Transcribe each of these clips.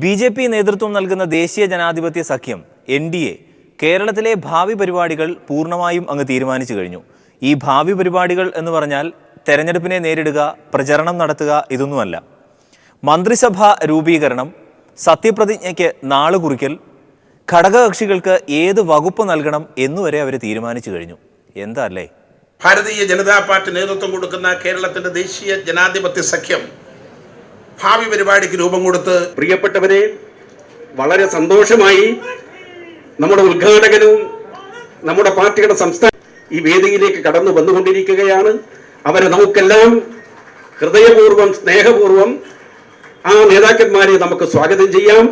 BJP. നേതൃത്വം നൽകുന്ന ദേശീയ ജനാധിപത്യ സഖ്യം (NDA) കേരളത്തിലെ ഭാവി പരിപാടികൾ പൂർണ്ണമായും അങ്ങ് തീരുമാനിച്ചു കഴിഞ്ഞു. ഈ ഭാവി പരിപാടികൾ എന്ന് പറഞ്ഞാൽ തെരഞ്ഞെടുപ്പിനെ നേരിടുക, പ്രചരണം നടത്തുക ഇതൊന്നുമല്ല. മന്ത്രിസഭാ രൂപീകരണം, സത്യപ്രതിജ്ഞയ്ക്ക് നാള് കുറിക്കൽ, ഘടകകക്ഷികൾക്ക് ഏത് വകുപ്പ് നൽകണം എന്നുവരെ അവർ തീരുമാനിച്ചു കഴിഞ്ഞു. എന്താ അല്ലേ? ഭാരതീയ ജനതാ പാർട്ടി നേതൃത്വം കൊടുക്കുന്ന കേരളത്തിന്റെ ദേശീയ ജനാധിപത്യ സഖ്യം ഭാവി പരിപാടിക്ക് രൂപം കൊടുത്ത്, പ്രിയപ്പെട്ടവരെ, വളരെ സന്തോഷമായി നമ്മുടെ ഉദ്ഘാടകനും നമ്മുടെ പാർട്ടിയുടെ സംസ്ഥാന ഈ വേദിയിലേക്ക് കടന്നു വന്നുകൊണ്ടിരിക്കുകയാണ്. അവരെ നമുക്കെല്ലാം ഹൃദയപൂർവ്വം സ്നേഹപൂർവ്വം ആ നേതാക്കന്മാരെ നമുക്ക് സ്വാഗതം ചെയ്യാം.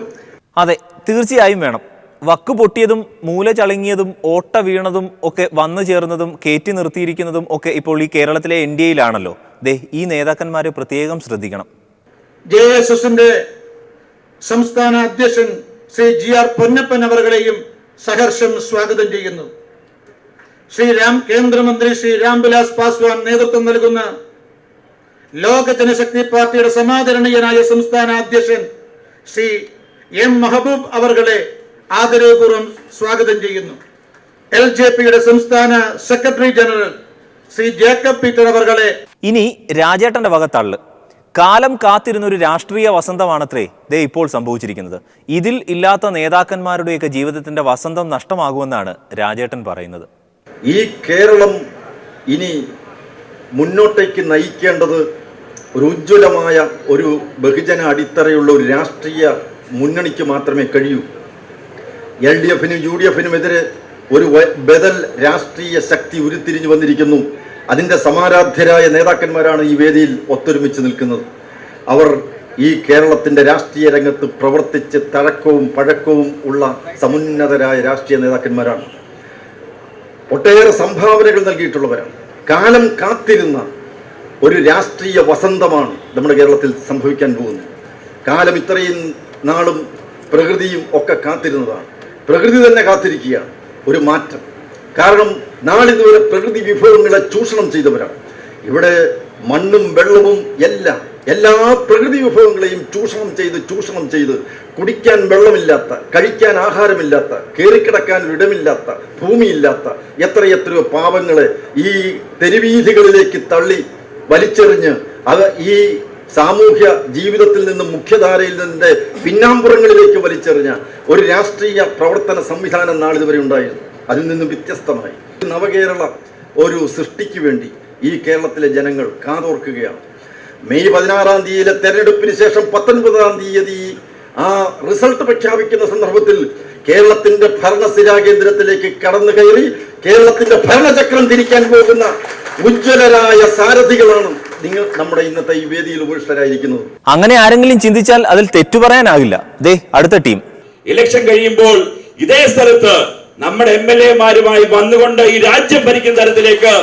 അതെ, തീർച്ചയായും വേണം. വക്ക് പൊട്ടിയതും മൂല ചളുങ്ങിയതും ഓട്ട വീണതും ഒക്കെ വന്നു ചേർന്നതും കയറ്റി നിർത്തിയിരിക്കുന്നതും ഒക്കെ ഇപ്പോൾ ഈ കേരളത്തിലെ NDAയിലാണല്ലോ. ഈ നേതാക്കന്മാരെ പ്രത്യേകം ശ്രദ്ധിക്കണം. JSSന്റെ സംസ്ഥാന അധ്യക്ഷൻ ശ്രീ GR പൊന്നപ്പൻ അവர்களെയും സഹർഷം സ്വാഗതം ചെയ്യുന്നു. കേന്ദ്രമന്ത്രി ശ്രീ രാംവിലാസ് പാസ്വാൻ നേതൃത്വം നൽകുന്ന ലോക ജനശക്തി പാർട്ടിയുടെ സമാദരണീയനായ സംസ്ഥാന അധ്യക്ഷൻ ശ്രീ M മെഹബൂബ് അവர்களെ ആദരപൂർവ്വം സ്വാഗതം ചെയ്യുന്നു. LJPയുടെ സംസ്ഥാന secretary general Shri Jacob Peter അവர்களെ. ഇനി രാജേട്ടന്റെ വകത്തള്ള്. കാലം കാത്തിരുന്നൊരു രാഷ്ട്രീയ വസന്തമാണത്രേ ഇപ്പോൾ സംഭവിച്ചിരിക്കുന്നത്. ഇതിൽ ഇല്ലാത്ത നേതാക്കന്മാരുടെയൊക്കെ ജീവിതത്തിന്റെ വസന്തം നഷ്ടമാകുമെന്നാണ് രാജേട്ടൻ പറയുന്നത്. ഈ കേരളം ഇനി മുന്നോട്ടേക്ക് നയിക്കേണ്ടത് ഒരു ഉജ്ജ്വലമായ ഒരു ബഹുജന അടിത്തറയുള്ള ഒരു രാഷ്ട്രീയ മുന്നണിക്ക് മാത്രമേ കഴിയൂ. LDFനും UDFനുമെതിരെ ഒരു ബദൽ രാഷ്ട്രീയ ശക്തി ഉരുത്തിരിഞ്ഞു വന്നിരിക്കുന്നു. അതിൻ്റെ സമാരാധ്യരായ നേതാക്കന്മാരാണ് ഈ വേദിയിൽ ഒത്തൊരുമിച്ച് നിൽക്കുന്നത്. അവർ ഈ കേരളത്തിൻ്റെ രാഷ്ട്രീയ രംഗത്ത് പ്രവർത്തിച്ച് തഴക്കവും പഴക്കവും ഉള്ള സമുന്നതരായ രാഷ്ട്രീയ നേതാക്കന്മാരാണ്. ഒട്ടേറെ സംഭാവനകൾ നൽകിയിട്ടുള്ളവരാണ്. കാലം കാത്തിരുന്ന ഒരു രാഷ്ട്രീയ വസന്തമാണ് നമ്മുടെ കേരളത്തിൽ സംഭവിക്കാൻ പോകുന്നത്. കാലം ഇത്രയും നാളും പ്രകൃതിയും ഒക്കെ കാത്തിരുന്നതാണ്. പ്രകൃതി തന്നെ കാത്തിരിക്കുകയാണ് ഒരു മാറ്റം. കാരണം നാളിതുവരെ പ്രകൃതി വിഭവങ്ങളെ ചൂഷണം ചെയ്തവരാണ്. ഇവിടെ മണ്ണും വെള്ളവും എല്ലാ പ്രകൃതി വിഭവങ്ങളെയും ചൂഷണം ചെയ്ത് കുടിക്കാൻ വെള്ളമില്ലാത്ത, കഴിക്കാൻ ആഹാരമില്ലാത്ത, കയറിക്കിടക്കാൻ ഇടമില്ലാത്ത, ഭൂമിയില്ലാത്ത എത്രയോ പാവങ്ങളെ ഈ തെരുവീഥികളിലേക്ക് തള്ളി വലിച്ചെറിഞ്ഞ് അത് ഈ സാമൂഹ്യ ജീവിതത്തിൽ നിന്നും മുഖ്യധാരയിൽ നിന്നിന്റെ പിന്നാമ്പുറങ്ങളിലേക്ക് വലിച്ചെറിഞ്ഞ ഒരു രാഷ്ട്രീയ പ്രവർത്തന സംവിധാനം നാളിതുവരെ ഉണ്ടായിരുന്നു. അതിൽ നിന്നും വ്യത്യസ്തമായി നവകേരള ഒരു സൃഷ്ടിക്ക് വേണ്ടി ഈ കേരളത്തിലെ ജനങ്ങൾ കാതോർക്കുകയാണ്. മെയ് 16-ാം തീയതിയിലെ തെരഞ്ഞെടുപ്പിന് ശേഷം 19-ാം തീയതി ആ റിസൾട്ട് പ്രഖ്യാപിക്കുന്ന സന്ദർഭത്തിൽ കേരളത്തിന്റെ ഭരണസിരാ കേന്ദ്രത്തിലേക്ക് കടന്നു കയറി കേരളത്തിന്റെ ഭരണചക്രം തിരിക്കാൻ പോകുന്ന ഉജ്ജ്വലരായ സാരഥികളാണ് നിങ്ങൾ നമ്മുടെ ഇന്നത്തെ ഈ വേദിയിൽ ഉപവിഷ്ടരായിരിക്കുന്നത്. അങ്ങനെ ആരെങ്കിലും ചിന്തിച്ചാൽ അതിൽ തെറ്റു പറയാനാകില്ല. അടുത്ത ടീം ഇലക്ഷൻ കഴിയുമ്പോൾ ഇതേ സ്ഥലത്ത് നമ്മുടെ MLA-മാരുമായി വന്നുകൊണ്ട് ഈ രാജ്യം ഭരിക്കുന്ന തരത്തിലേക്ക്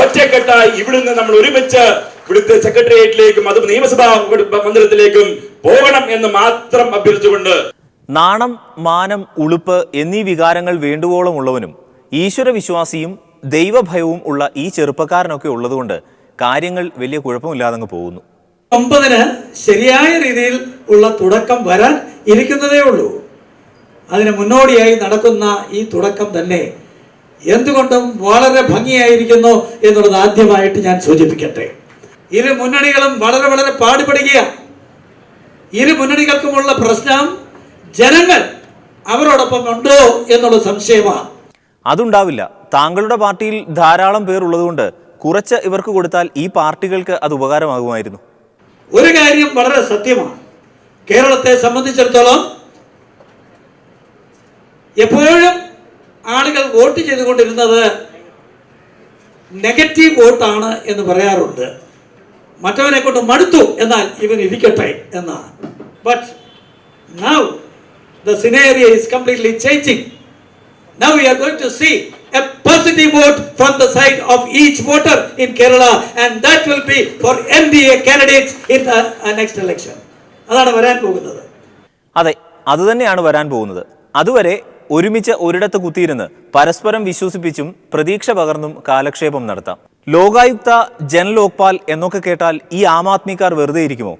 ഒറ്റക്കെട്ടായി ഇവിടുന്ന് നമ്മൾ ഒരുമിച്ച് ഇവിടുത്തെ സെക്രട്ടേറിയറ്റിലേക്കും അത് നിയമസഭാ മന്ദിരത്തിലേക്കും പോകണം എന്ന് മാത്രം അഭ്യർത്ഥിച്ചുകൊണ്ട്, നാണം, മാനം, ഉളുപ്പ് എന്നീ വികാരങ്ങൾ വേണ്ടുവോളം ഉള്ളവനും ഈശ്വരവിശ്വാസിയും ദൈവഭയവും ഉള്ള ഈ ചെറുപ്പക്കാരനൊക്കെ ഉള്ളതുകൊണ്ട് കാര്യങ്ങൾ വലിയ കുഴപ്പമില്ലാതെ പോകുന്നു. 9-ന് ശരിയായ രീതിയിൽ ഉള്ള തുടക്കം വരാൻ ഇരിക്കുന്നതേ ഉള്ളൂ. അതിന് മുന്നോടിയായി നടക്കുന്ന ഈ തുടക്കം തന്നെ എന്തുകൊണ്ടും വളരെ ഭംഗിയായിരിക്കുന്നു എന്നുള്ളത് ആദ്യമായിട്ട് ഞാൻ സൂചിപ്പിക്കട്ടെ. ഇരു മുന്നണികളും വളരെ വളരെ പാടുപെടുകയാണ്. ഇരു മുന്നണികൾക്കുമുള്ള പ്രശ്നം ജനങ്ങൾ അവരോടൊപ്പം ഉണ്ടോ എന്നുള്ള സംശയമാണ്. അതുണ്ടാവില്ല. താങ്കളുടെ പാർട്ടിയിൽ ധാരാളം പേർ ഉള്ളതുകൊണ്ട് കുറച്ച് ഇവർക്ക് കൊടുത്താൽ ഈ പാർട്ടികൾക്ക് അത് ഉപകാരമാകുമായിരുന്നു. ഒരു കാര്യം വളരെ സത്യമാണ്. കേരളത്തെ സംബന്ധിച്ചിടത്തോളം എപ്പോഴും ആളുകൾ വോട്ട് ചെയ്തുകൊണ്ടിരുന്നത് നെഗറ്റീവ് വോട്ടാണ് എന്ന് പറയാറുണ്ട്. മറ്റവനെ കൊണ്ട് മടുത്തു, എന്നാൽ ഇവൻ ഇരിക്കട്ടെ എന്നാണ്. But now the scenario is completely changing. Now we are going to see a positive vote from the side of each voter in Kerala, and that will be for NDA candidates in the next election. അതാണ് വരാൻ പോകുന്നത്. അതെ, അതുതന്നെയാണ് വരാൻ പോകുന്നത്. അതുവരെ ഒരുമിച്ച് ഒരിടത്ത് കുത്തിയിരുന്ന് പരസ്പരം വിശ്വസിപ്പിച്ചും പ്രതീക്ഷ പകർന്നും കാലക്ഷേപം നടത്താം. ലോകായുക്ത, ജൻ ലോക്പാൽ എന്നൊക്കെ കേട്ടാൽ ഈ ആം ആദ്മിക്കാർ വെറുതെ ഇരിക്കുമോ?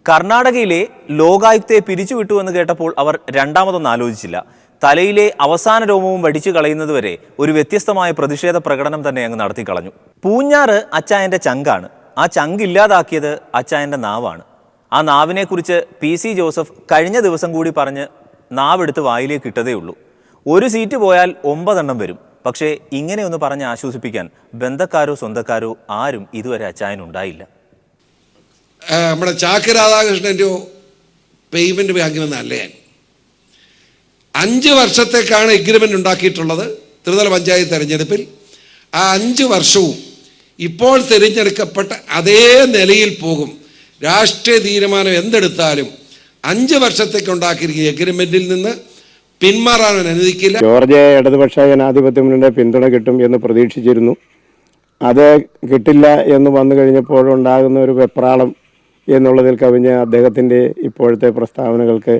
കർണാടകയിലെ ലോകായുക്തയെ പിരിച്ചുവിട്ടു എന്ന് കേട്ടപ്പോൾ അവർ രണ്ടാമതൊന്നും ആലോചിച്ചില്ല. തലയിലെ അവസാന രോമവും വടിച്ചു കളയുന്നതുവരെ ഒരു വ്യത്യസ്തമായ പ്രതിഷേധ പ്രകടനം തന്നെ അങ്ങ് നടത്തിക്കളഞ്ഞു. പൂഞ്ഞാറ് അച്ചായൻ്റെ ചങ്കാണ്. ആ ചങ്ക് ഇല്ലാതാക്കിയത് അച്ചായൻ്റെ നാവാണ്. ആ നാവിനെക്കുറിച്ച് PC ജോസഫ് കഴിഞ്ഞ ദിവസം കൂടി പറഞ്ഞ് നാവെടുത്ത് വായിലേക്ക് ഇട്ടതേ ഉള്ളൂ. ഒരു സീറ്റ് പോയാൽ 9 എണ്ണം വരും. പക്ഷേ ഇങ്ങനെയൊന്ന് പറഞ്ഞ് ആശ്വസിപ്പിക്കാൻ ബന്ധക്കാരോ സ്വന്തക്കാരോ ആരും ഇതുവരെ അച്ചായനുണ്ടായില്ല. നമ്മുടെ ചാക്ക് രാധാകൃഷ്ണൻ്റെ പേയ്മെൻറ്റ് വാങ്ങിവെന്നല്ല ഞാൻ. 5 വർഷത്തേക്കാണ് എഗ്രിമെൻ്റ് ഉണ്ടാക്കിയിട്ടുള്ളത് ത്രിതല പഞ്ചായത്ത് തെരഞ്ഞെടുപ്പിൽ. ആ 5 വർഷവും ഇപ്പോൾ തിരഞ്ഞെടുക്കപ്പെട്ട അതേ നിലയിൽ പോകും. രാഷ്ട്രീയ തീരുമാനം എന്തെടുത്താലും 5 വർഷത്തേക്ക് ഉണ്ടാക്കിയിരിക്കുന്ന എഗ്രിമെൻറ്റിൽ നിന്ന് പിന്മാറാൻ അനുവദിക്കില്ല. ജോർജ് ഇടതുപക്ഷ ജനാധിപത്യ മുന്നണിയുടെ പിന്തുണ കിട്ടും എന്ന് പ്രതീക്ഷിച്ചിരുന്നു. അത് കിട്ടില്ല എന്ന് വന്നു കഴിഞ്ഞപ്പോഴുണ്ടാകുന്ന ഒരു വെപ്രാളം എന്നുള്ളതിൽ കവിഞ്ഞ് അദ്ദേഹത്തിൻ്റെ ഇപ്പോഴത്തെ പ്രസ്താവനകൾക്ക്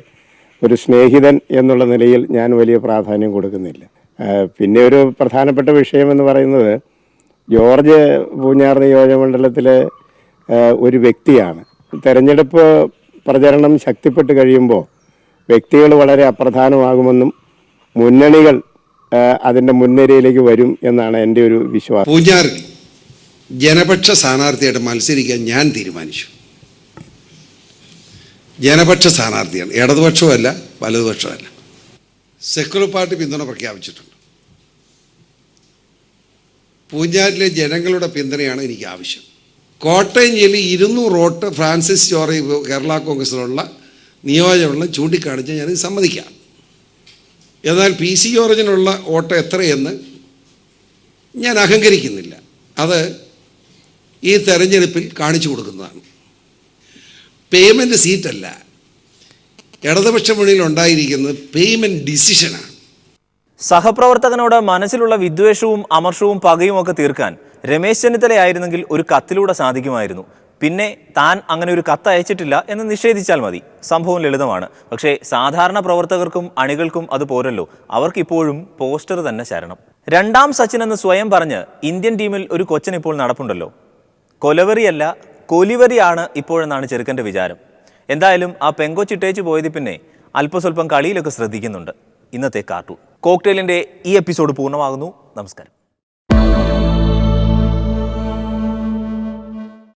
ഒരു സ്നേഹിതൻ എന്നുള്ള നിലയിൽ ഞാൻ വലിയ പ്രാധാന്യം കൊടുക്കുന്നില്ല. പിന്നെ ഒരു പ്രധാനപ്പെട്ട വിഷയം എന്ന് പറയുന്നത് ജോർജ് പൂഞ്ഞാർ നിയോജകമണ്ഡലത്തിലെ ഒരു വ്യക്തിയാണ്. തെരഞ്ഞെടുപ്പ് പ്രചരണം ശക്തിപ്പെട്ട് കഴിയുമ്പോൾ വ്യക്തികൾ വളരെ അപ്രധാനമാകുമെന്നും മുന്നണികൾ അതിൻ്റെ മുൻനിരയിലേക്ക് വരും എന്നാണ് എൻ്റെ ഒരു വിശ്വാസം. പൂഞ്ഞാറിൽ ജനപക്ഷ സ്ഥാനാർത്ഥിയായിട്ട് മത്സരിക്കാൻ ഞാൻ തീരുമാനിച്ചു. ജനപക്ഷ സ്ഥാനാർത്ഥിയാണ്, ഇടതുപക്ഷമല്ല വലതുപക്ഷമല്ല. സെക്യുലർ പാർട്ടി പിന്തുണ പ്രഖ്യാപിച്ചിട്ടുണ്ട്. പൂഞ്ഞാറിലെ ജനങ്ങളുടെ പിന്തുണയാണ് എനിക്ക് ആവശ്യം. കോട്ടയം ജില്ലയിൽ 200 വോട്ട് ഫ്രാൻസിസ് ജോർജ് കേരള കോൺഗ്രസിലുള്ള നിയോജകമണ്ഡലം ചൂണ്ടിക്കാണിച്ച് ഞാൻ സമ്മതിക്കാം. എന്നാൽ PC ജോർജിനുള്ള വോട്ട് എത്രയെന്ന് ഞാൻ അഹങ്കരിക്കുന്നില്ല. അത് ഈ തെരഞ്ഞെടുപ്പിൽ കാണിച്ചു കൊടുക്കുന്നതാണ്. പേയ്മെൻറ്റ് സീറ്റല്ല, ഇടതുപക്ഷ മുന്നണിയിൽ ഉണ്ടായിരിക്കുന്നത് പേയ്മെൻറ്റ് ഡിസിഷനാണ്. സഹപ്രവർത്തകനോട് മനസ്സിലുള്ള വിദ്വേഷവും അമർഷവും പകയും ഒക്കെ തീർക്കാൻ രമേശ് ചെന്നിത്തലയായിരുന്നെങ്കിൽ ഒരു കത്തിലൂടെ സാധിക്കുമായിരുന്നു. പിന്നെ താൻ അങ്ങനെ ഒരു കത്ത് അയച്ചിട്ടില്ല എന്ന് നിഷേധിച്ചാൽ മതി. സംഭവം ലളിതമാണ്. പക്ഷേ സാധാരണ പ്രവർത്തകർക്കും അണികൾക്കും അത് പോരല്ലോ. അവർക്കിപ്പോഴും പോസ്റ്റർ തന്നെ ശരണം. രണ്ടാം സച്ചിൻ എന്ന് സ്വയം പറഞ്ഞ് ഇന്ത്യൻ ടീമിൽ ഒരു കൊച്ചൻ ഇപ്പോൾ നടപ്പുണ്ടല്ലോ. കൊലവെറിയല്ല, കൊലിവെറിയാണ് ഇപ്പോഴെന്നാണ് ചെറുക്കൻ്റെ വിചാരം. എന്തായാലും ആ പെങ്കൊച്ചിട്ടേച്ച് പോയത് പിന്നെ അല്പസ്വല്പം കളിയിലൊക്കെ ശ്രദ്ധിക്കുന്നുണ്ട്. ഇന്നത്തെ കാർട്ടൂൺ കോക്ടെയിലിൻ്റെ ഈ എപ്പിസോഡ് പൂർണ്ണമാകുന്നു. നമസ്കാരം.